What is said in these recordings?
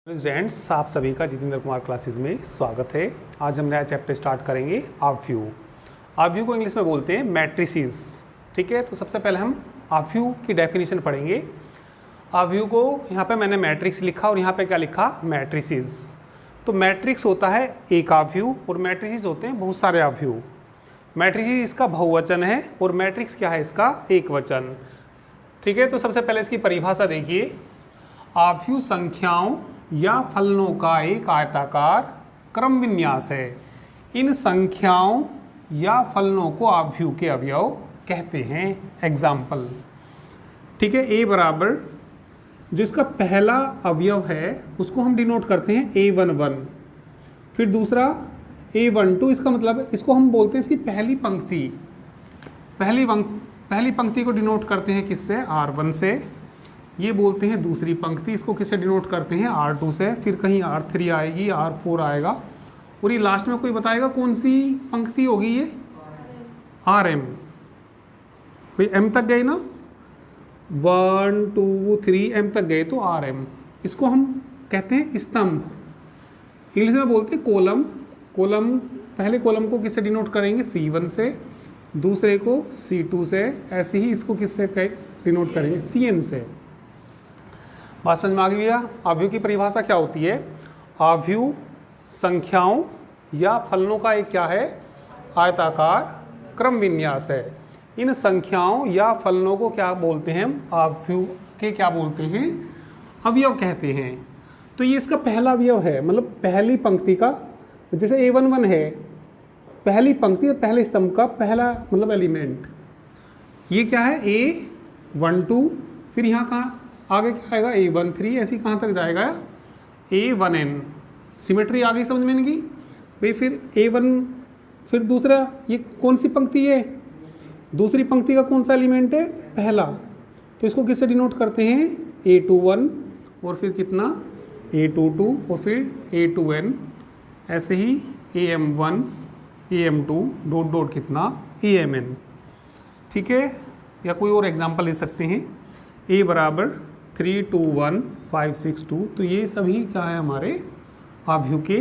Students, आप सभी का जितेंद्र कुमार क्लासेस में स्वागत है। आज हम नया चैप्टर स्टार्ट करेंगे ऑब्व्यू। ऑब्व्यू को इंग्लिश में बोलते हैं मैट्रिसेस। ठीक है, तो सबसे पहले हम ऑब्व्यू की डेफिनेशन पढ़ेंगे। ऑब्व्यू को यहाँ पे मैंने मैट्रिक्स लिखा और यहाँ पे क्या लिखा, मैट्रिसेस। तो मैट्रिक्स होता है एक ऑब्व्यू और मैट्रिसेस होते हैं बहुत सारे ऑब्व्यू। मैट्रिसेस इसका बहुवचन है और मैट्रिक्स क्या है, इसका एक वचन। ठीक है, तो सबसे पहले इसकी परिभाषा देखिए। ऑब्व्यू संख्याओं या फलनों का एक आयताकार क्रम विन्यास है। इन संख्याओं या फलनों को ऑब्व्यू के अवयव कहते हैं। एग्जाम्पल, ठीक है, ए बराबर जो इसका पहला अवयव है उसको हम डिनोट करते हैं A11। फिर दूसरा A12, इसका मतलब इसको हम बोलते हैं इसकी पहली पंक्ति। पहली पंक्ति को डिनोट करते हैं किससे, R1 से। ये बोलते हैं दूसरी पंक्ति, इसको किससे डिनोट करते हैं, R2 से। फिर कहीं R3 आएगी, R4 आएगा और ये लास्ट में कोई बताएगा कौन सी पंक्ति होगी, ये RM। भाई M तक गए ना, 1 2 3 M तक गए तो RM। इसको हम कहते हैं स्तंभ। इंग्लिश में बोलते हैं कॉलम। पहले कॉलम को किससे डिनोट करेंगे, C1 से, दूसरे को C2 से, ऐसे ही इसको किससे डिनोट करेंगे, CN से। बात समझ में आ गई भैया। ऑब्व्यू की परिभाषा क्या होती है, ऑब्व्यू संख्याओं या फलनों का एक क्या है, आयताकार क्रम विन्यास है। इन संख्याओं या फलनों को क्या बोलते हैं, ऑब्व्यू के क्या बोलते हैं, अवयव कहते हैं। तो ये इसका पहला अवयव है, मतलब पहली पंक्ति का, जैसे A11 है, पहली पंक्ति और पहले स्तंभ का पहला मतलब एलिमेंट। ये क्या है, A12। फिर यहाँ कहाँ आगे क्या आएगा, A13। ऐसी कहाँ तक जाएगा, A1N। सिमेट्री आ गई समझ में इनकी भाई। फिर A1, फिर दूसरा, ये कौन सी पंक्ति है, दूसरी पंक्ति का कौन सा एलिमेंट है, पहला। तो इसको किससे डिनोट करते हैं, A21। और फिर कितना, A22 और फिर A2N। ऐसे ही AM1 AM2 डॉट डॉट कितना, AMN। ठीक है, या कोई और एग्जांपल ले सकते हैं, A बराबर 3 2 1 5 6 2। तो ये सभी क्या है, हमारे ऑब्व्यू के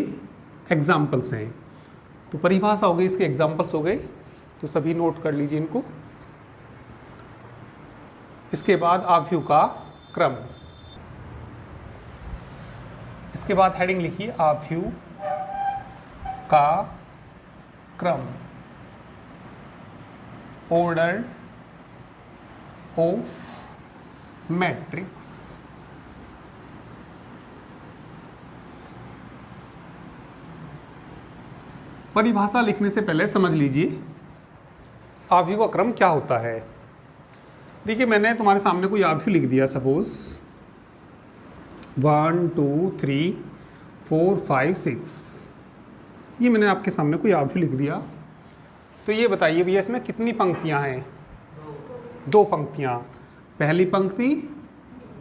एग्जाम्पल्स हैं। तो परिभाषा हो गई, इसके एग्जाम्पल्स हो गए, तो सभी नोट कर लीजिए इनको। इसके बाद ऑब्व्यू का क्रम। इसके बाद हेडिंग लिखिए, ऑब्व्यू का क्रम, ऑर्डर ऑफ मैट्रिक्स। परिभाषा लिखने से पहले समझ लीजिए ऑब्व्यू का क्रम क्या होता है। देखिए, मैंने तुम्हारे सामने कोई ऑब्व्यू लिख दिया, सपोज 1 2 3 4 5 6। ये मैंने आपके सामने कोई ऑब्व्यू लिख दिया। तो ये बताइए भैया, इसमें कितनी पंक्तियां हैं, दो पंक्तियां। पहली पंक्ति,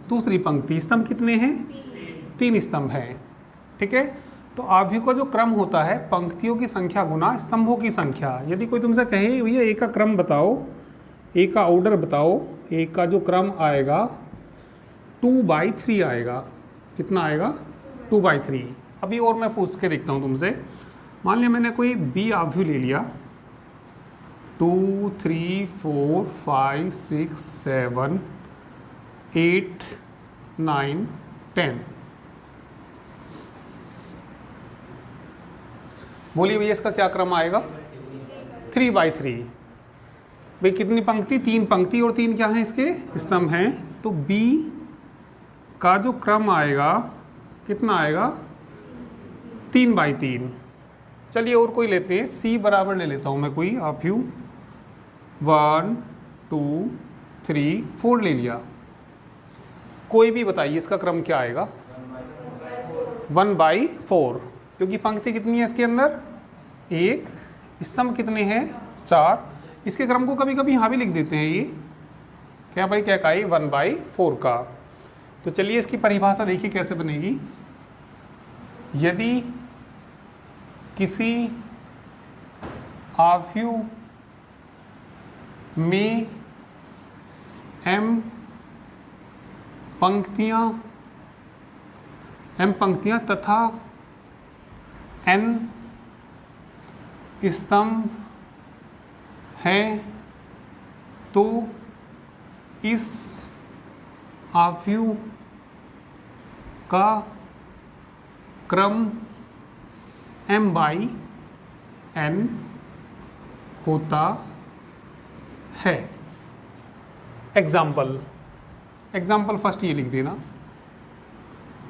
दूसरी पंक्ति। स्तंभ कितने हैं, 3 स्तंभ हैं। ठीक है, तो ऑब्व्यू का जो क्रम होता है, पंक्तियों की संख्या गुना स्तंभों की संख्या। यदि कोई तुमसे कहे भैया ए का क्रम बताओ, ए का ऑर्डर बताओ, ए का जो क्रम आएगा 2/3 आएगा। कितना आएगा, 2/3। अभी और मैं पूछ के देखता हूँ तुमसे। मान लिया मैंने कोई बी ऑब्व्यू ले लिया, 2 3 4 5 6 7 8 9 10। बोलिए भैया इसका क्या क्रम आएगा, 3/3। भाई कितनी पंक्ति, 3 पंक्ति और 3 क्या हैं, इसके स्तंभ हैं। तो बी का जो क्रम आएगा कितना आएगा, 3/3। चलिए और कोई लेते हैं, सी बराबर ले लेता हूँ मैं कोई ऑब्व्यू, 1 2 3 4 ले लिया। कोई भी बताइए इसका क्रम क्या आएगा, 1/4। क्योंकि पंक्ति कितनी है इसके अंदर, 1, स्तंभ कितने हैं, 4। इसके क्रम को कभी कभी यहाँ भी लिख देते हैं, ये क्या भाई, क्या का, 1/4 का। तो चलिए इसकी परिभाषा देखिए कैसे बनेगी। यदि किसी ऑब्व्यू में m पंक्तियाँ m पंक्तियां तथा n स्तंभ है तो इस आव्यूह का क्रम m/n होता है। एग्जाम्पल फर्स्ट ये लिख देना,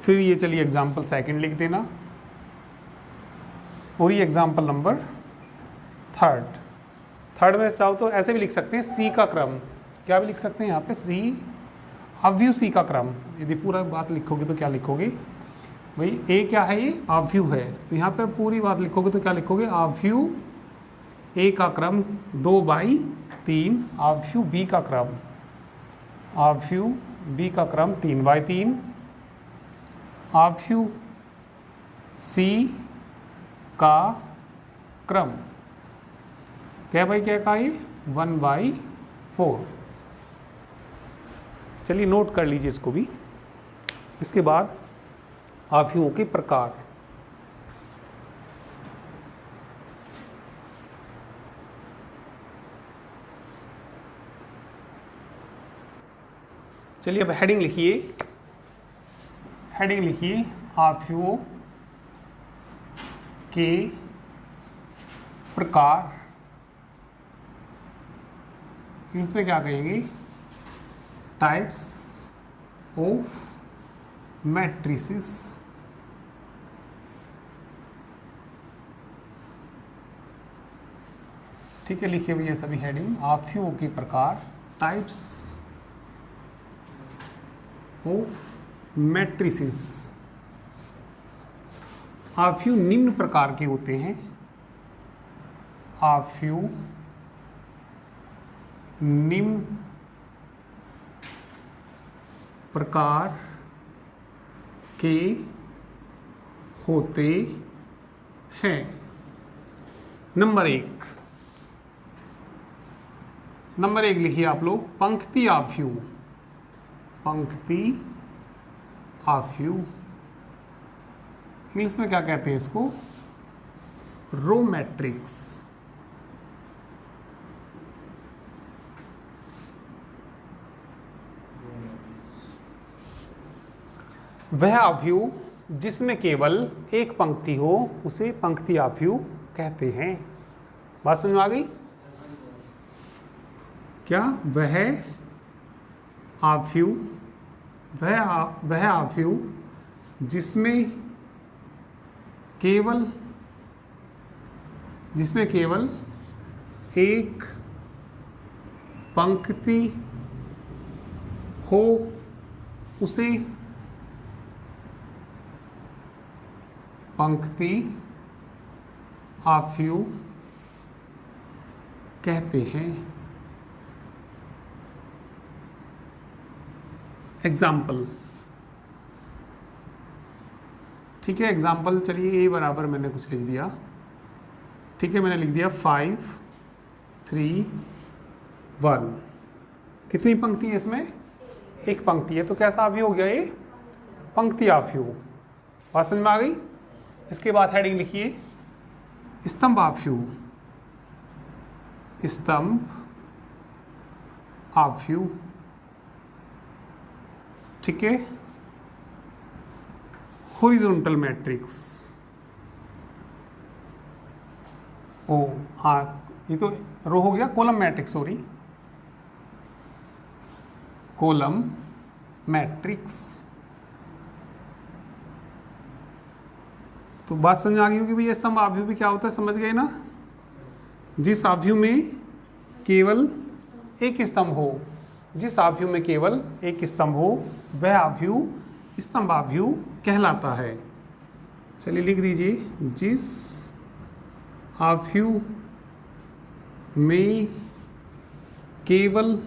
फिर ये चलिए एग्जाम्पल सेकंड लिख देना, और ये एग्जाम्पल नंबर थर्ड में चाहो तो ऐसे भी लिख सकते हैं, सी का क्रम, क्या भी लिख सकते हैं यहाँ पे, सी आव्यूह सी का क्रम। यदि पूरा बात लिखोगे तो क्या लिखोगे भाई, ए क्या है, ये आव्यूह है, तो यहाँ पे पूरी बात लिखोगे तो क्या लिखोगे, आव्यूह ए का क्रम 2/3, आव्यूह बी का क्रम, आव्यूह बी का क्रम 3/3, आव्यूह सी का क्रम क्या भाई, क्या का ये 1/4। चलिए नोट कर लीजिए इसको भी। इसके बाद आव्यूहों के प्रकार। चलिए अब हेडिंग लिखिए, आव्यूहों के प्रकार। इसमें क्या कहेंगे, टाइप्स ऑफ मैट्रिसेस। ठीक है, लिखिए भैया सभी हेडिंग, आव्यूहों के प्रकार, टाइप्स ऑफ मैट्रिसेस। आव्यूह निम्न प्रकार के होते हैं, आव्यूह निम्न प्रकार के होते हैं। नंबर एक लिखिए आप लोग, पंक्ति आव्यूह। इंग्लिश में क्या कहते हैं इसको, रो मैट्रिक्स। वह आव्यूह जिसमें केवल एक पंक्ति हो उसे पंक्ति आव्यूह कहते हैं। बात समझ में आ गई क्या? वह आव्यूह जिसमें केवल एक पंक्ति हो उसे पंक्ति आव्यूह कहते हैं। एग्जाम्पल, ठीक है, एग्जाम्पल चलिए ए बराबर मैंने कुछ लिख दिया, ठीक है, मैंने लिख दिया 5 3 1। कितनी पंक्ति है इसमें? एक पंक्ति है, तो कैसा आव्यूह हो गया ये? पंक्ति आव्यूह। बात समझ में आ गई? इसके बाद हेडिंग लिखिए, स्तंभ आव्यूह। ठीक है, हॉरिजॉन्टल मैट्रिक्स। हाँ, ये तो रो हो गया, column matrix, sorry, column matrix. तो बात समझ आ गई होगी भैया, स्तंभ आव्यूह भी क्या होता है, समझ गए ना? जिस आव्यूह में केवल एक स्तंभ हो, वह आव्यूह स्तंभ आव्यूह कहलाता है। चलिए लिख दीजिए, जिस आव्यूह में केवल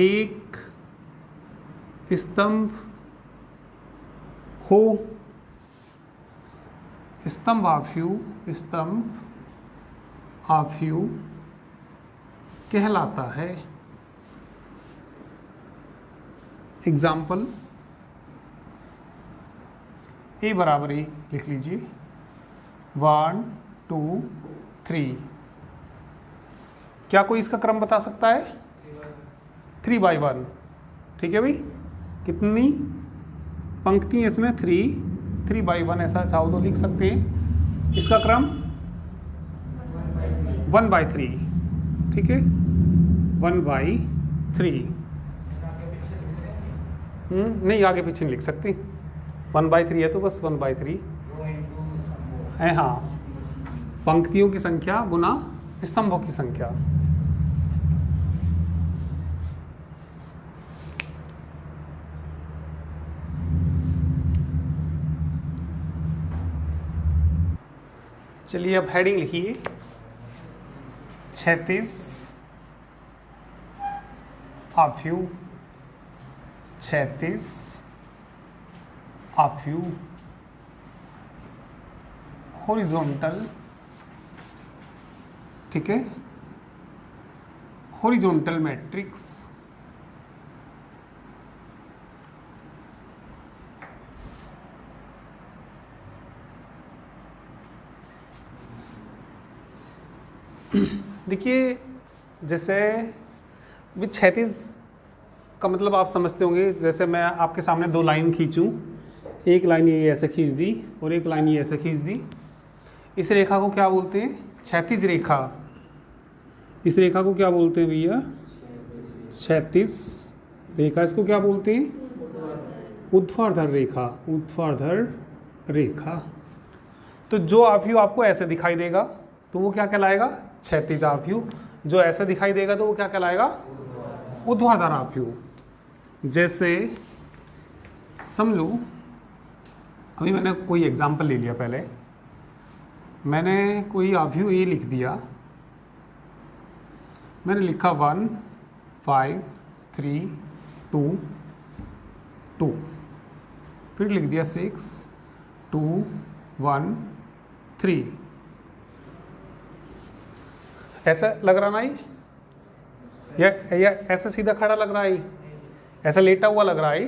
एक स्तंभ हो, स्तंभ आव्यूह कहलाता है। एग्जाम्पल, ए बराबर ए लिख लीजिए, 1 2 3। क्या कोई इसका क्रम बता सकता है? 3/1। ठीक है भाई, कितनी पंक्ति इसमें? 3/1 ऐसा चाहो तो लिख सकते हैं। इसका क्रम 1/3। ठीक है, 1/3। नहीं, आगे पीछे नहीं लिख सकती। 1/3 है तो बस 1/3 है। हाँ, पंक्तियों की संख्या गुना स्तंभों की संख्या। चलिए अब हेडिंग लिखिए, 36 आफ्यू, 36 आफ्यू हॉरिजॉन्टल। ठीक है, हॉरिजॉन्टल मैट्रिक्स देखिए, जैसे विथ 36 का मतलब आप समझते होंगे। जैसे मैं आपके सामने दो लाइन खींचूं, एक लाइन ये ऐसे खींच दी और एक लाइन ये ऐसे खींच दी। इस रेखा को क्या बोलते हैं? क्षैतिज रेखा। इस रेखा को क्या बोलते हैं भैया? क्षैतिज रेखा। इसको क्या बोलते हैं? ऊर्ध्वाधर रेखा। ऊर्ध्वाधर रेखा। तो जो आव्यूह आपको ऐसे दिखाई देगा तो वो क्या कहलाएगा? क्षैतिज आव्यूह। जो ऐसे दिखाई देगा तो वो क्या कहलाएगा? ऊर्ध्वाधर आव्यूह। जैसे समझो, अभी मैंने कोई एग्जाम्पल ले लिया। पहले मैंने कोई आव्यूह ए लिख दिया। मैंने लिखा 1 5 3 2 2, फिर लिख दिया 6 2 1 3। ऐसा लग रहा ना? या ऐसा सीधा खड़ा लग रहा है, ऐसा लेटा हुआ लग रहा है।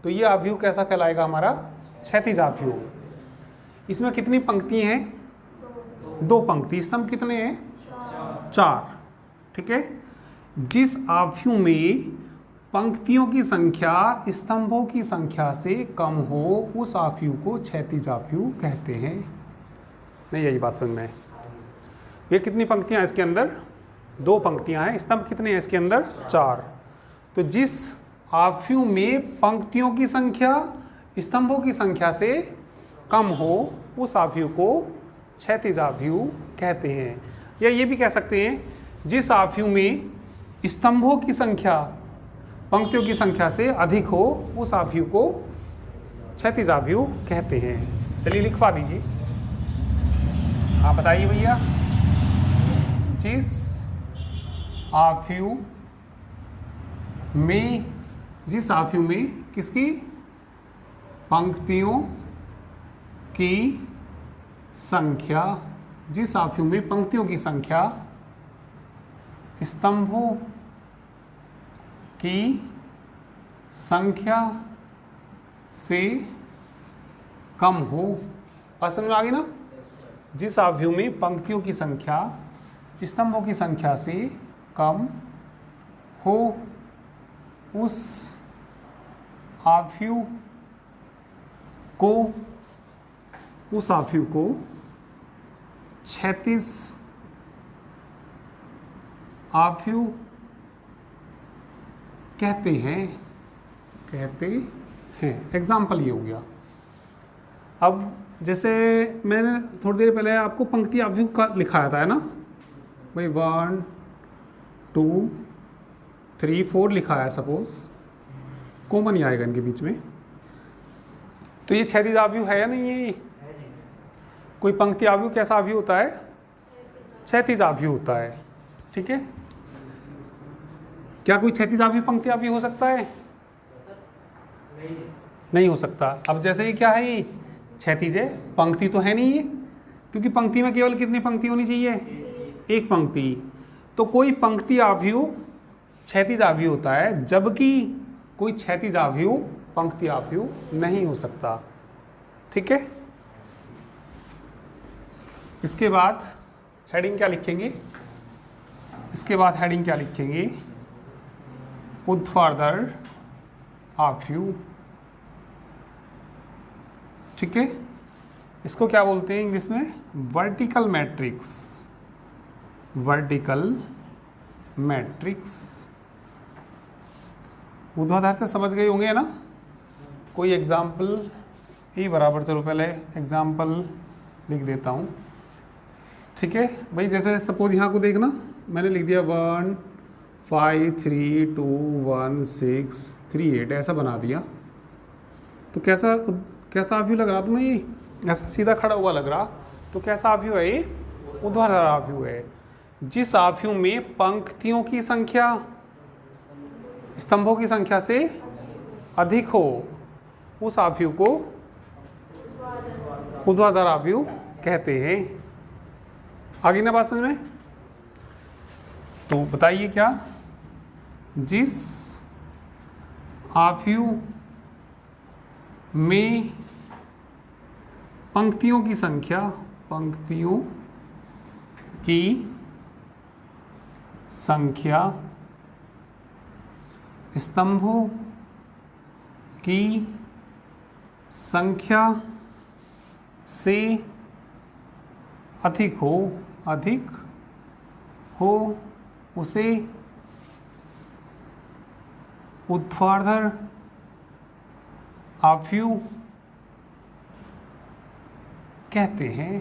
तो ये आव्यूह कैसा कहलाएगा? हमारा क्षैतिज आव्यूह। इसमें कितनी पंक्ति हैं? 2 पंक्ति। स्तंभ कितने हैं? 4। ठीक है, जिस आव्यूह में पंक्तियों की संख्या स्तंभों की संख्या से कम हो उस आव्यूह को क्षैतिज आव्यूह कहते हैं। नहीं, यही बात समझ में? ये कितनी पंक्तियां हैं इसके अंदर? 2 पंक्तियां हैं। स्तंभ कितने हैं इसके अंदर? 4। तो जिस आव्यूह में पंक्तियों की संख्या स्तंभों की संख्या से कम हो उस आव्यूह को क्षैतिज आव्यूह कहते हैं। या ये भी कह सकते हैं, जिस आव्यूह में स्तंभों की संख्या पंक्तियों की संख्या से अधिक हो उस आव्यूह को क्षैतिज आव्यूह कहते हैं। चलिए लिखवा दीजिए। हाँ बताइए भैया। जिस आव्यूह में किसकी? पंक्तियों की संख्या। जिस आव्यूह में पंक्तियों की संख्या स्तंभों की संख्या से कम हो। बात समझ में आ गई ना? जिस आव्यूह में पंक्तियों की संख्या स्तंभों की संख्या से कम हो उस आव्यूह को क्षैतिज आव्यूह कहते हैं। एग्जाम्पल ये हो गया। अब जैसे मैंने थोड़ी देर पहले आपको पंक्ति आव्यूह का लिखाया था, है ना भाई? 1 2 3 4 लिखा है। सपोज कॉमन ही आएगा इनके बीच में। तो ये क्षैतिज आव्यूह है या नहीं है? कोई पंक्ति आव्यूह कैसा आव्यूह होता है? क्षैतिज आव्यूह होता है। ठीक है, क्या कोई क्षैतिज आव्यूह पंक्ति आव्यूह हो सकता है? नहीं हो सकता। अब जैसे ये क्या है? ये क्षैतिज है, पंक्ति तो है नहीं ये, क्योंकि पंक्ति में केवल कितनी पंक्ति होनी चाहिए? एक पंक्ति। तो कोई पंक्ति आव्यूह क्षैतिज आव्यूह होता है, जबकि कोई क्षैतिज आव्यूह पंक्ति आव्यूह नहीं हो सकता। ठीक है। इसके बाद हेडिंग क्या लिखेंगे, इसके बाद हेडिंग क्या लिखेंगे, ऊर्ध्वाधर आव्यूह। ठीक है, इसको क्या बोलते हैं इंग्लिश में, वर्टिकल मैट्रिक्स, वर्टिकल मैट्रिक्स। ऊर्ध्वाधर से समझ गए होंगे ना। कोई एग्जाम्पल ई बराबर, चलो पहले एग्जाम्पल लिख देता हूँ। ठीक है भाई, जैसे सपोज यहाँ को देखना, मैंने लिख दिया 1 5 3 2 1 6 3 8 ऐसा बना दिया। तो कैसा कैसा आव्यूह लग रहा तुम्हें, ये ऐसा सीधा खड़ा हुआ लग रहा, तो कैसा आव्यूह है ये, ऊर्ध्वाधर आव्यूह है। जिस आव्यूह में पंक्तियों की संख्या स्तंभों की संख्या से अधिक हो, उस आव्यूह को ऊर्ध्वाधर आव्यूह कहते हैं। आगे ना बात समझ में। तो बताइए क्या, जिस आव्यूह में पंक्तियों की संख्या, पंक्तियों की संख्या स्तंभों की संख्या से अधिक हो, अधिक हो, उसे ऊर्ध्वाधर आव्यूह कहते हैं।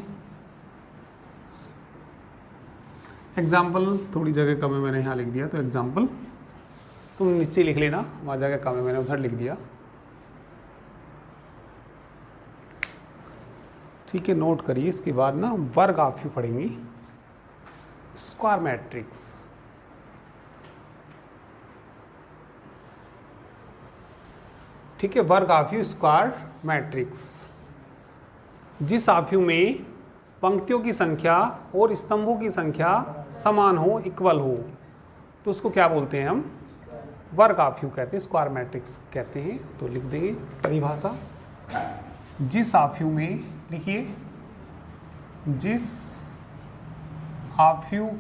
एग्जाम्पल थोड़ी जगह कम है, मैंने यहाँ लिख दिया, तो एग्जाम्पल तुम नीचे लिख लेना, वहाँ जगह कम है मैंने उधर लिख दिया। ठीक है, नोट करिए। इसके बाद ना वर्ग आव्यूह पढ़ेंगे, स्क्वायर मैट्रिक्स। ठीक है, वर्ग आव्यूह स्क्वायर मैट्रिक्स। जिस आव्यूह में पंक्तियों की संख्या और स्तंभों की संख्या समान हो, इक्वल हो, तो उसको क्या बोलते हैं हम, वर्ग आव्यूह कहते हैं, स्क्वायर मैट्रिक्स कहते हैं। तो लिख देंगे परिभाषा, जिस आव्यूह में, लिखिए, जिस आव्यूह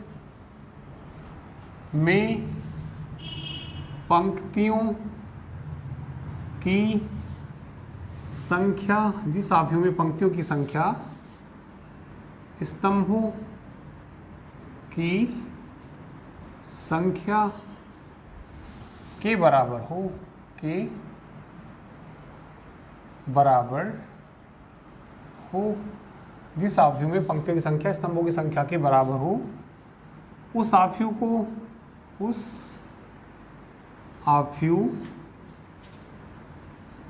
में पंक्तियों की संख्या, जिस आव्यूह में पंक्तियों की संख्या स्तंभों की संख्या के बराबर हो, के बराबर हो, जिस आव्यूह में पंक्तियों की संख्या स्तंभों की संख्या के बराबर हो, उस आव्यूह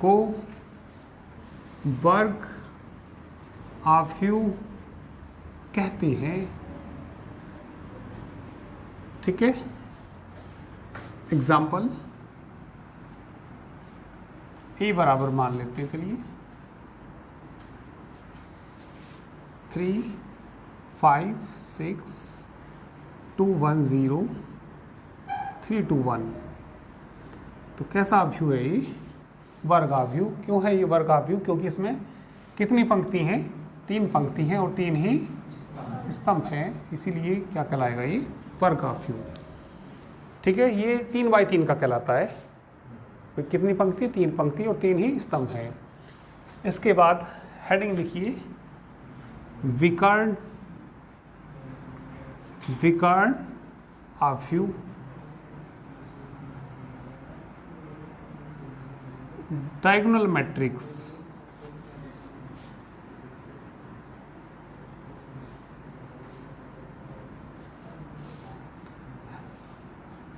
को वर्ग आव्यूह कहते हैं। ठीक है, एग्जाम्पल ए बराबर मान लेते हैं, चलिए 3 5 6 2 1 0 3 2 1। तो कैसा आव्यूह है ये, वर्ग आव्यूह। क्यों है ये वर्ग आव्यूह, क्योंकि इसमें कितनी पंक्ति हैं, 3 पंक्ति हैं और 3 ही स्तंभ हैं, इसीलिए क्या कहलाएगा ये, वर्ग आव्यूह। ठीक है, ये 3 बाई 3 का कहलाता है। कितनी पंक्ति, 3 पंक्ति और 3 ही स्तंभ है। इसके बाद हेडिंग लिखिए, विकर्ण आव्यूह। डायगोनल मैट्रिक्स,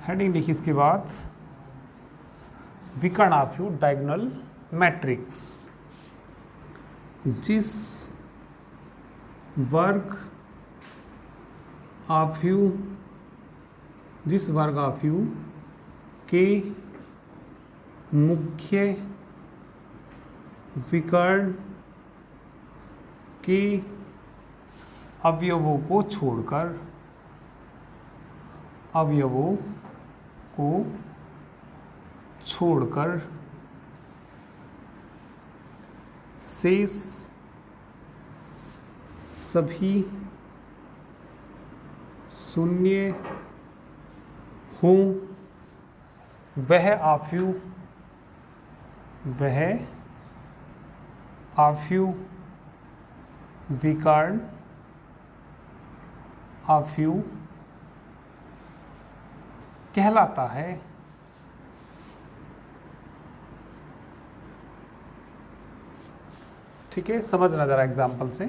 हेडिंग लिखी इसके बाद, विकर्ण आव्यूह डायगोनल मैट्रिक्स। जिस वर्ग आव्यूह के मुख्य विकर्ण के अवयवों को छोड़कर शेष सभी शून्य हों वह आव्यूह विकर्ण आव्यूह कहलाता है। ठीक है, समझना जरा एग्जाम्पल से।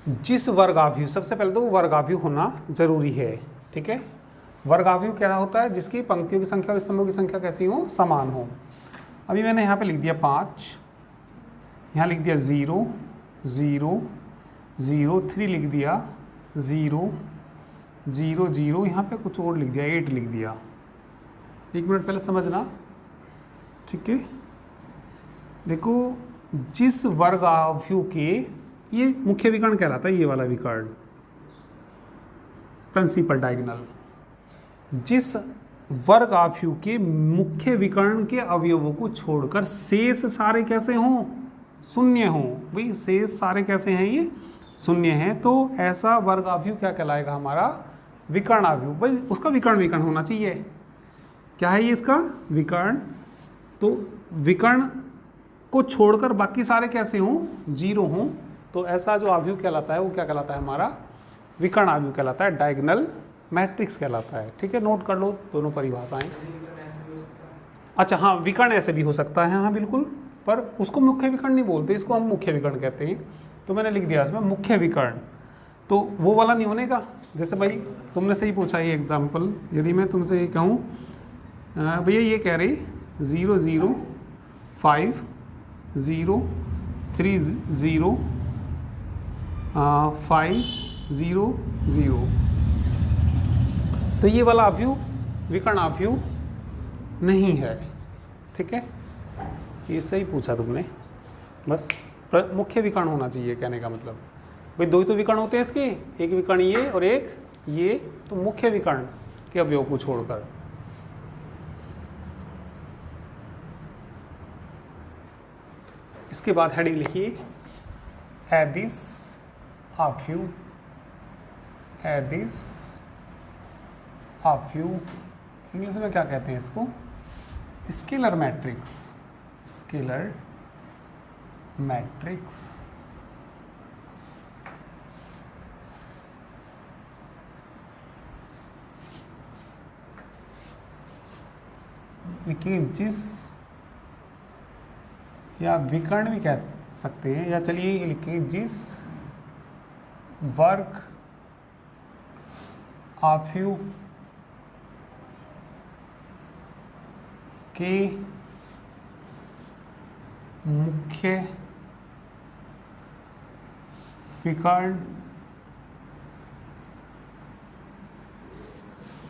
जिस वर्गाव्यूह, सबसे पहले तो वर्गाव्यूह होना जरूरी है। ठीक है, वर्गाव्यूह क्या होता है? जिसकी पंक्तियों की संख्या और स्तंभों की संख्या कैसी हो? समान हो। अभी मैंने यहाँ पे लिख दिया 5, यहाँ लिख दिया 0 0 0, 3 लिख दिया 0 0 0, यहाँ पे कुछ और लिख दिया 8 लिख दिया। 1 मिनट पहले समझना। ठीक है, देखो जिस वर्गाव्यूह के, ये मुख्य विकर्ण कहलाता है, ये वाला विकर्ण प्रिंसिपल डायगोनल। जिस वर्गाव्यूह के मुख्य विकर्ण के अवयवों को छोड़कर शेष सारे कैसे हों? शून्य हों। भाई शेष सारे कैसे हैं? ये शून्य हैं। तो ऐसा वर्गाव्यूह क्या कहलाएगा? हमारा विकर्णाव्यूह। भाई उसका विकर्ण होना चाहिए। क्या है ये? इसका विकर्ण। तो विकर्ण को छोड़कर बाकी सारे कैसे हों? 0 हों। तो ऐसा जो आव्यूह कहलाता है वो क्या कहलाता है? हमारा विकर्ण आव्यूह कहलाता है, डायगोनल मैट्रिक्स कहलाता है। ठीक है, नोट कर लो दोनों परिभाषाएं। अच्छा हाँ, विकर्ण ऐसे भी हो सकता है, हाँ बिल्कुल, पर उसको मुख्य विकर्ण नहीं बोलते, इसको हम मुख्य विकर्ण कहते हैं। तो मैंने लिख दिया इसमें मुख्य विकर्ण। तो वो वाला नहीं होने का। जैसे भाई तुमने सही पूछा ये एग्जाम्पल, यदि मैं तुमसे ये कहूँ भैया ये कह रही 0 0 5 0 3 0 5 0 0, तो ये वाला आव्यूह विकर्ण आव्यूह नहीं है। ठीक है, ये सही पूछा तुमने। बस मुख्य विकर्ण होना चाहिए, कहने का मतलब भाई 2 ही तो विकर्ण होते हैं इसके, एक विकर्ण ये और एक ये, तो मुख्य विकर्ण के अवयव को छोड़कर। इसके बाद हेडिंग लिखिए एदिस आव्यूह। एदिस आव्यूह इंग्लिश में क्या कहते हैं इसको? Scalar matrix. Scalar matrix. लेकिन जिस, या विकर्ण भी कह सकते हैं, या चलिए लिखिए जिस वर्ग आव्यूह के मुख्य विकर्ण,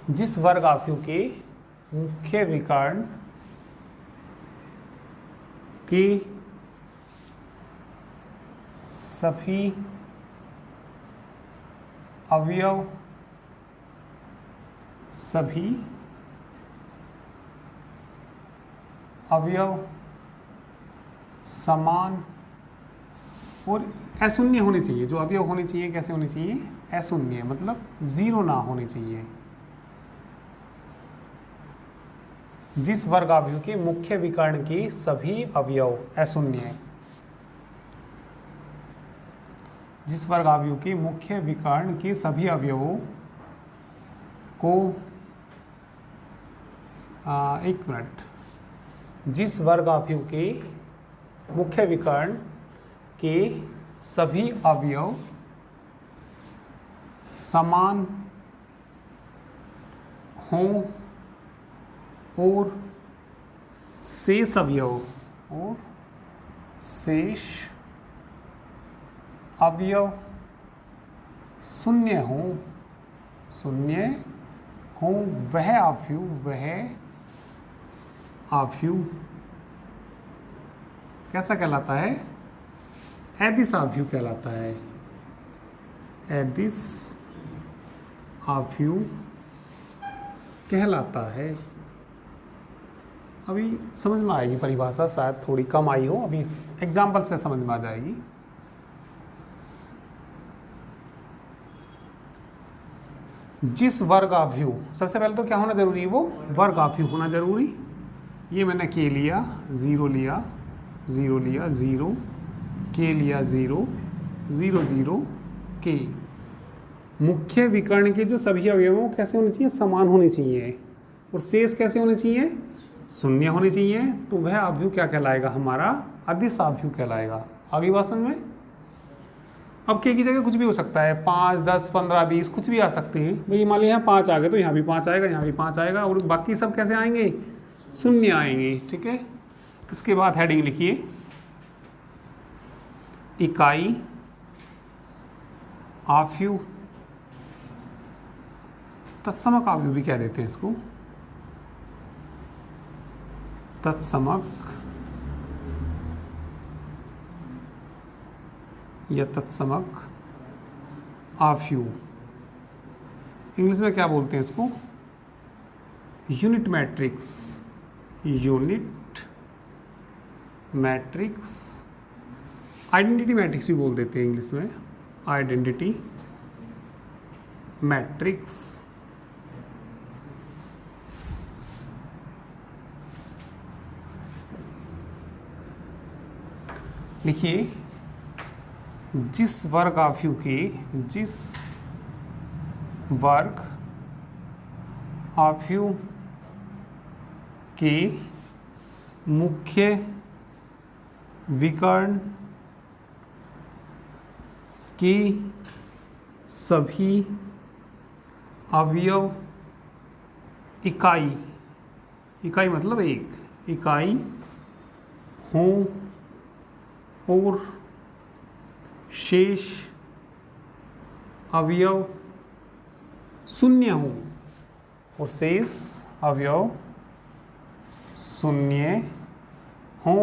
जिस वर्ग आव्यूह के मुख्य विकर्ण के सभी अवयव समान और अशून्य होने चाहिए। जो अवयव होने चाहिए कैसे होने चाहिए? अशून्य, मतलब 0 ना होने चाहिए। जिस वर्ग आव्यूह के मुख्य विकर्ण के सभी अवयव अशून्य, जिस वर्ग आव्यूह के मुख्य विकर्ण के सभी अवयवों को, एक मिनट, जिस वर्ग आव्यूह के मुख्य विकर्ण के सभी अवयव समान हों और शेष अवयव शून्य हों वह आव्यूह कैसा कहलाता है? एदिस आव्यूह कहलाता है। एदिस आव्यूह कहलाता है। अभी समझ में आएगी परिभाषा, शायद थोड़ी कम आई हो, अभी एग्जाम्पल से समझ में आ जाएगी। जिस वर्ग ऑफ यू, सबसे पहले तो क्या होना जरूरी है, वो वर्ग ऑफ यू होना जरूरी। ये मैंने के लिया, ज़ीरो लिया, ज़ीरो लिया, ज़ीरो के लिया, ज़ीरो ज़ीरो ज़ीरो के। मुख्य विकर्ण के जो सभी अवयव वो कैसे होने चाहिए, समान होने चाहिए, और शेष कैसे होने चाहिए, शून्य होने चाहिए। तो वह अवयव क्या कहलाएगा, हमारा अदिश अवयव कहलाएगा। आगे बात समझ में। अब के की जगह कुछ भी हो सकता है, 5, 10, 15, 20 कुछ भी आ सकते हैं। भाई मान लीजिए यहाँ 5 आ गए तो यहाँ भी 5 आएगा, यहाँ भी 5 आएगा, और बाकी सब कैसे आएंगे, शून्य आएंगे। ठीक है, इसके बाद हेडिंग लिखिए, इकाई आव्यूह, तत्समक आव्यूह भी कह देते हैं इसको, तत्समक या तत्समक आव्यूह। इंग्लिश में क्या बोलते हैं इसको, unit matrix, unit matrix, identity matrix भी बोल देते हैं इंग्लिश में, आइडेंटिटी मैट्रिक्स। लिखिए, जिस वर्ग आव्यूह के, जिस वर्ग आव्यूह के मुख्य विकर्ण के सभी अवयव इकाई, इकाई मतलब एक, इकाई हों और शेष अवयव शून्य हो, और शेष अवयव शून्य हो,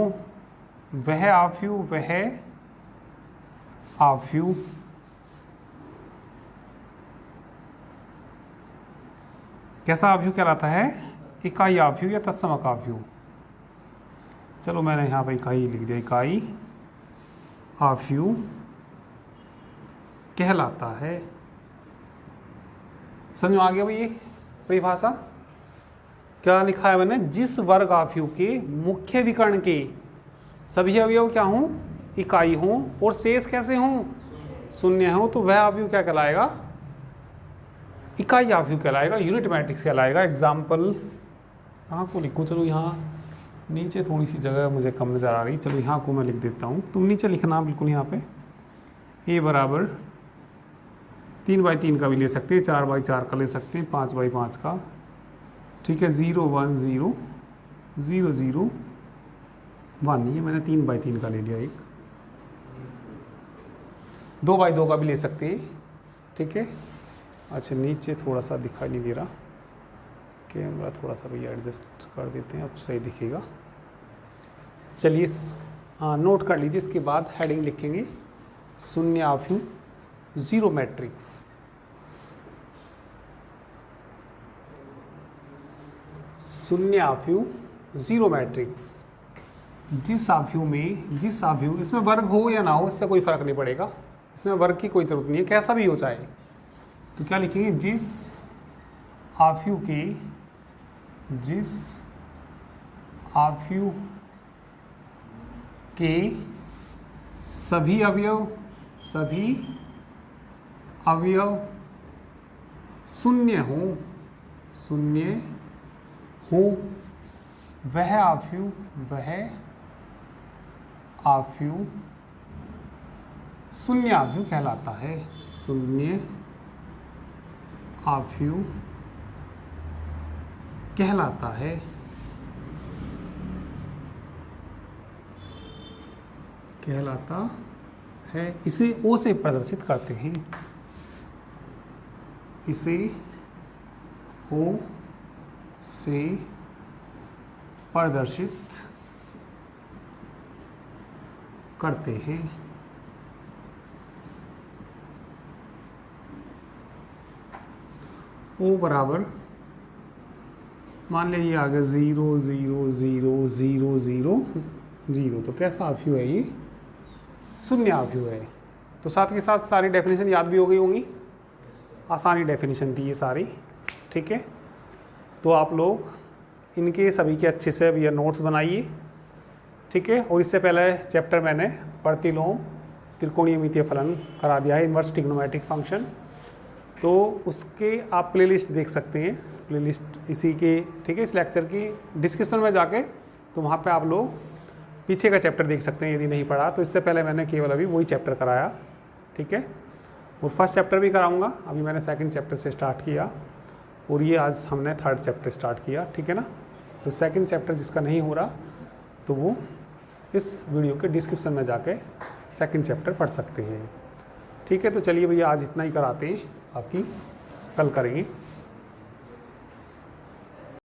वह आव्यूह, वह आव्यूह कैसा आव्यूह कहलाता है, इकाई आव्यूह या तत्समक आव्यूह। चलो मैंने यहाँ पर इकाई लिख दिया, इकाई आव्यूह कहलाता है। समझ में आ गया भाई ये परिभाषा। क्या लिखा है मैंने, जिस वर्ग आव्यूह के मुख्य विकर्ण के सभी अवयव क्या हों, इकाई हों, और शेष कैसे हों, शून्य हो, तो वह आव्यूह क्या कहलाएगा, इकाई आव्यूह कहलाएगा, यूनिट मैट्रिक्स कहलाएगा। एग्जाम्पल कहाँ को लिखूँ, चलो यहाँ नीचे थोड़ी सी जगह मुझे कम नज़र आ रही, चलो यहाँ को मैं लिख देता हूँ, तुम नीचे लिखना बिल्कुल यहाँ पे। ए बराबर 3/3 का भी ले सकते हैं, 4/4 का ले सकते हैं, 5/5 का। ठीक है, 0 1 0 0 0 1, ये मैंने 3/3 का ले लिया। एक 2/2 का भी ले सकते हैं। ठीक है, अच्छा नीचे थोड़ा सा दिखाई नहीं दे रहा, कैमरा थोड़ा सा भैया एडजस्ट कर देते हैं, अब सही दिखेगा। चलिए नोट कर लीजिए, इसके बाद हेडिंग लिखेंगे, शून्य आव्यूह, जीरो मैट्रिक्स। शून्य आव्यूह, जीरो मैट्रिक्स। जिस आव्यूह में, जिस आव्यूह, इसमें वर्ग हो या ना हो इससे कोई फर्क नहीं पड़ेगा, इसमें वर्ग की कोई जरूरत नहीं है, कैसा भी हो चाहे। तो क्या लिखेंगे, जिस आव्यूह के, जिस आव्यूह के सभी अवयव, सभी अवयव शून्य हो, शून्य हो, वह आव्यूह, वह आव्यूह शून्य आव्यूह कहलाता है, शून्य आव्यूह कहलाता है। कहलाता है, इसे ओ से प्रदर्शित करते हैं, इसे ओ से प्रदर्शित करते हैं। ओ बराबर मान लीजिए आ गया 0 0 0 0 0 0, तो कैसा अवयव है ये? शून्य अवयव है। तो साथ के साथ सारी डेफिनेशन याद भी हो गई होंगी, आसानी डेफिनेशन थी ये सारी, ठीक है। तो आप लोग इनके सभी के अच्छे से भैया नोट्स बनाइए, ठीक है। और इससे पहले चैप्टर मैंने प्रतिलोम त्रिकोणीय मितीय फलन करा दिया है, इन्वर्स ट्रिग्नोमेट्रिक फंक्शन, तो उसके आप प्लेलिस्ट देख सकते हैं, प्लेलिस्ट इसी के, ठीक है, इस लेक्चर की डिस्क्रिप्शन में जाके तो वहाँ पे आप लोग पीछे का चैप्टर देख सकते हैं यदि नहीं पढ़ा तो। इससे पहले मैंने केवल अभी वही चैप्टर कराया, ठीक है। और फर्स्ट चैप्टर भी कराऊंगा, अभी मैंने सेकंड चैप्टर से स्टार्ट किया और ये आज हमने थर्ड चैप्टर स्टार्ट किया, ठीक है ना। तो सेकंड चैप्टर जिसका नहीं हो रहा तो वो इस वीडियो के डिस्क्रिप्शन में जाके सेकंड चैप्टर पढ़ सकते हैं, ठीक है। तो चलिए भैया आज इतना ही कराते हैं, बाकी कल करेंगे।